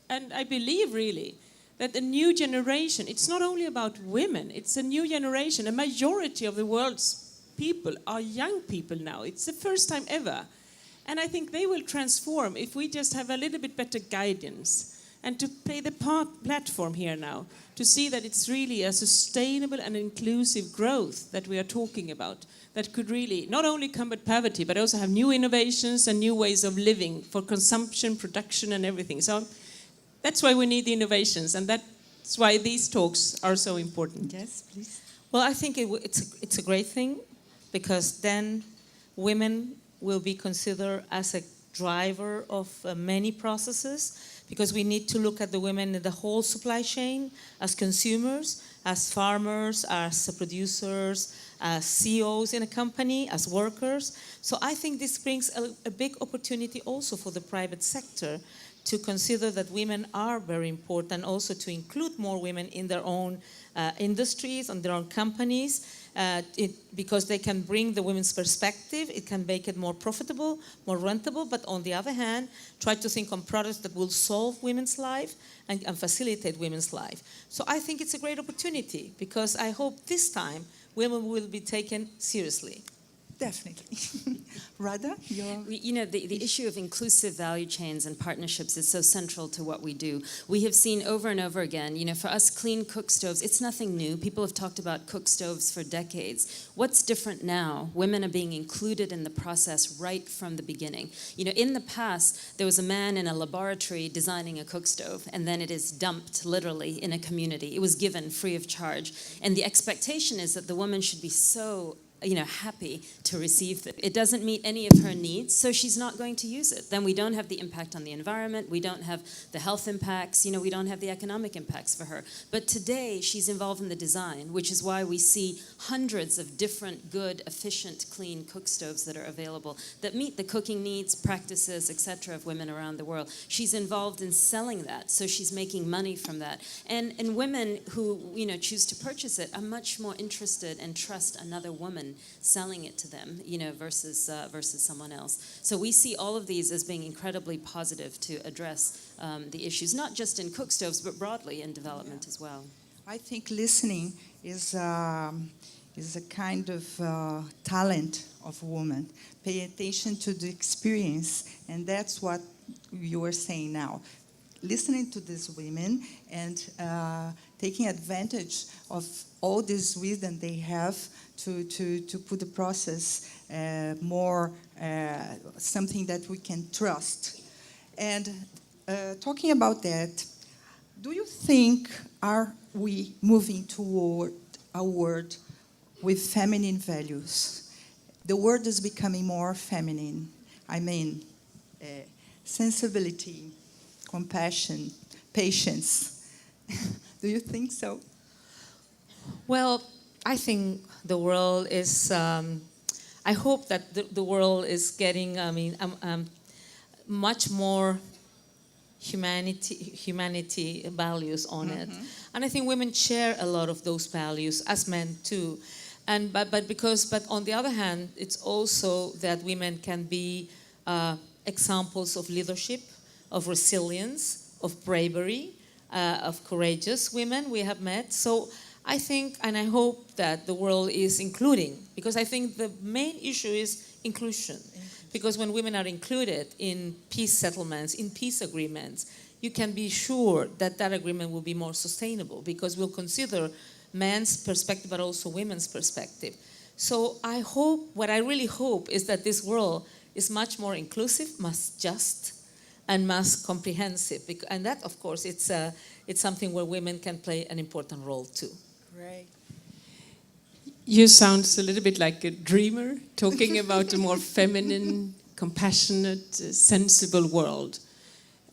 And I believe really that the new generation, it's not only about women, it's a new generation. A majority of the world's people are young people now. It's the first time ever. And I think they will transform if we just have a little bit better guidance and to play the platform here now, to see that it's really a sustainable and inclusive growth that we are talking about, that could really not only combat poverty, but also have new innovations and new ways of living for consumption, production, and everything. So that's why we need the innovations, and that's why these talks are so important. Yes, please. Well, I think it's a great thing, because then women will be considered as a driver of many processes, because we need to look at the women in the whole supply chain, as consumers, as farmers, as producers, as CEOs in a company, as workers. So I think this brings a big opportunity also for the private sector to consider that women are very important, also to include more women in their own industries, on their own companies, because they can bring the women's perspective. It can make it more profitable, more rentable, but on the other hand, try to think on products that will solve women's life and facilitate women's life. So I think it's a great opportunity, because I hope this time women will be taken seriously. Definitely. Radha, the issue of inclusive value chains and partnerships is so central to what we do. We have seen over and over again, for us, clean cook stoves, it's nothing new. People have talked about cook stoves for decades. What's different now? Women are being included in the process right from the beginning. In the past, there was a man in a laboratory designing a cook stove, and then it is dumped literally in a community. It was given free of charge. And the expectation is that the woman should be so happy to receive it. It doesn't meet any of her needs, so she's not going to use it. Then we don't have the impact on the environment, we don't have the health impacts, we don't have the economic impacts for her. But today, she's involved in the design, which is why we see hundreds of different good, efficient, clean cook stoves that are available that meet the cooking needs, practices, etc. of women around the world. She's involved in selling that, so she's making money from that. And women who, choose to purchase it are much more interested and trust another woman selling it to them, versus someone else. So we see all of these as being incredibly positive to address the issues, not just in cook stoves, but broadly in development as well. I think listening is a kind of talent of women. Pay attention to the experience, and that's what you are saying now. Listening to these women and taking advantage of all this wisdom they have to put the process more something that we can trust. And talking about that, do you think are we moving toward a world with feminine values? The world is becoming more feminine. I mean, sensibility, compassion, patience. Do you think so? Well, I think the world is, I hope that the world is getting, much more humanity values on it. And I think women share a lot of those values, as men too. And but on the other hand, it's also that women can be examples of leadership, of resilience, of bravery, of courageous women we have met. So I think and I hope that the world is including, because I think the main issue is inclusion. Because when women are included in peace settlements, in peace agreements, you can be sure that that agreement will be more sustainable, because we'll consider men's perspective but also women's perspective. So I hope, what I really hope is that this world is much more inclusive, much just, and much comprehensive. And that, of course, it's something where women can play an important role too. Right. You sound a little bit like a dreamer, talking about a more feminine, compassionate, sensible world.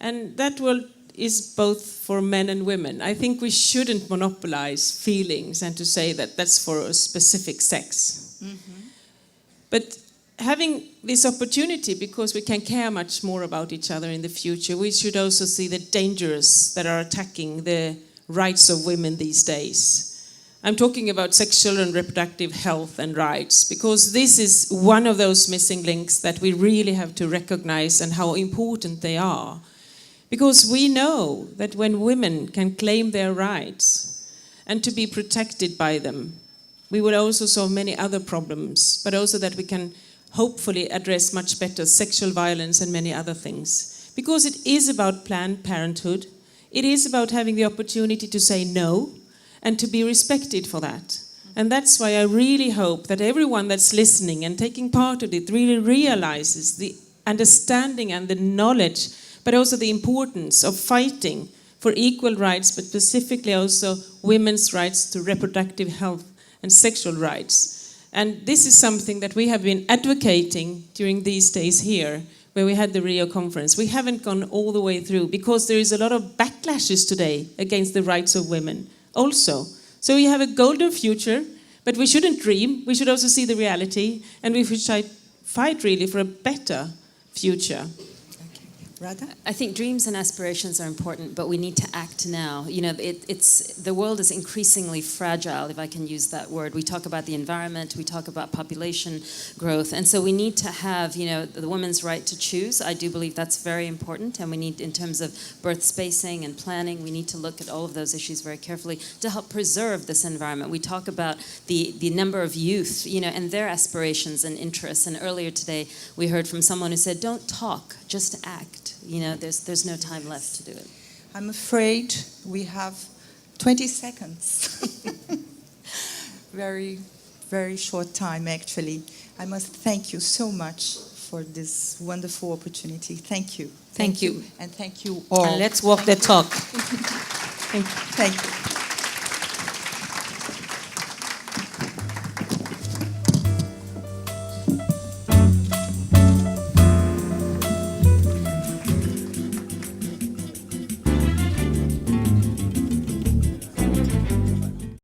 And that world is both for men and women. I think we shouldn't monopolize feelings and to say that that's for a specific sex. Mm-hmm. But having this opportunity, because we can care much more about each other in the future, we should also see the dangers that are attacking the rights of women these days. I'm talking about sexual and reproductive health and rights, because this is one of those missing links that we really have to recognize and how important they are. Because we know that when women can claim their rights and to be protected by them, we will also solve many other problems, but also that we can hopefully address much better sexual violence and many other things. Because it is about Planned Parenthood. It is about having the opportunity to say no and to be respected for that. And that's why I really hope that everyone that's listening and taking part of it really realizes the understanding and the knowledge, but also the importance of fighting for equal rights, but specifically also women's rights to reproductive health and sexual rights. And this is something that we have been advocating during these days here, where we had the Rio conference. We haven't gone all the way through because there is a lot of backlashes today against the rights of women also. So we have a golden future, but we shouldn't dream. We should also see the reality, and we should fight really for a better future. Radha? I think dreams and aspirations are important, but we need to act now. You know, the world is increasingly fragile, if I can use that word. We talk about the environment, we talk about population growth, and so we need to have, you know, the woman's right to choose. I do believe that's very important, and we need, in terms of birth spacing and planning, we need to look at all of those issues very carefully to help preserve this environment. We talk about the number of youth, you know, and their aspirations and interests, and earlier today we heard from someone who said, don't talk, just act. You know, there's no time left to do it. I'm afraid we have 20 seconds. Very, very short time, actually. I must thank you so much for this wonderful opportunity. Thank you. Thank you. And thank you all. And let's walk the talk. Thank you.